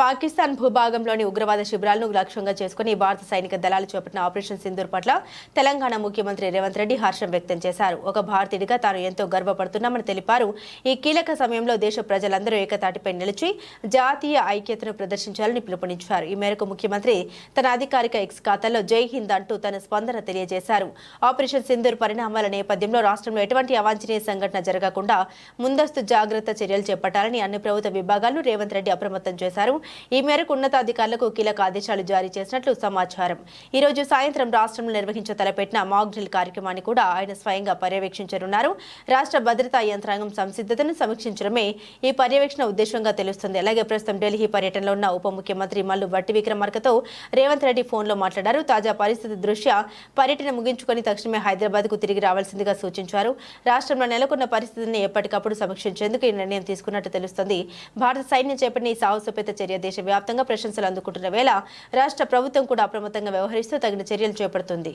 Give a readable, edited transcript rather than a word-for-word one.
పాకిస్తాన్ భూభాగంలోని ఉగ్రవాద శిబిరాలను లక్ష్యంగా చేసుకుని భారత సైనిక దళాలు చేపట్టిన ఆపరేషన్ సింధూర్ పట్ల తెలంగాణ ముఖ్యమంత్రి రేవంత్ రెడ్డి హర్షం వ్యక్తం చేశారు. ఒక భారతీయుడిగా తాను ఎంతో గర్వపడుతున్నామని తెలిపారు. ఈ కీలక సమయంలో దేశ ప్రజలందరూ ఏకతాటిపై నిలిచి జాతీయ ఐక్యతను ప్రదర్శించాలని పిలుపునిచ్చారు. ఈ మేరకు ముఖ్యమంత్రి తన అధికారిక ఎక్స్ ఖాతాలో జై హింద్ అంటూ తన స్పందన తెలియజేశారు. ఆపరేషన్ సింధూర్ పరిణామాల నేపథ్యంలో రాష్ట్రంలో ఎటువంటి అవాంఛనీయ సంఘటన జరగకుండా ముందస్తు జాగ్రత్త చర్యలు చేపట్టాలని అన్ని ప్రభుత్వ విభాగాలను రేవంత్ రెడ్డి అప్రమత్తం చేశారు. ఈ మేరకు ఉన్నతాధికారులకు కీలక ఆదేశాలు జారీ చేసినట్లు సమాచారం. ఈ రోజు సాయంత్రం రాష్ట్రంలో నిర్వహించ తలపెట్టిన మాక్ డ్రిల్ కార్యక్రమాన్ని కూడా ఆయన స్వయంగా పర్యవేక్షించనున్నారు. రాష్ట్ర భద్రతా యంత్రాంగం సంసిద్ధతను సమీక్షించడమే ఈ పర్యవేక్షణ ఉద్దేశంగా తెలుస్తుంది. అలాగే ప్రస్తుతం ఢిల్లీ పర్యటనలో ఉన్న ఉప ముఖ్యమంత్రి మల్లు భట్టి విక్రమార్కతో రేవంత్ రెడ్డి ఫోన్లో మాట్లాడారు. తాజా పరిస్థితి దృష్ట్యా పర్యటన ముగించుకొని తక్షణమే హైదరాబాద్కు తిరిగి రావాల్సిందిగా సూచించారు. రాష్ట్రంలో నెలకొన్న పరిస్థితిని ఎప్పటికప్పుడు సమీక్షించేందుకు ఈ నిర్ణయం తీసుకున్నట్టు తెలుస్తోంది. భారత సైన్యం చేపట్టిన ఈ సాహసోపేత చర్య దేశవ్యాప్తంగా ప్రశంసలు అందుకుంటున్న వేళ రాష్ట్ర ప్రభుత్వం కూడా అప్రమత్తంగా వ్యవహరిస్తూ తగిన చర్యలు చేపడుతుంది.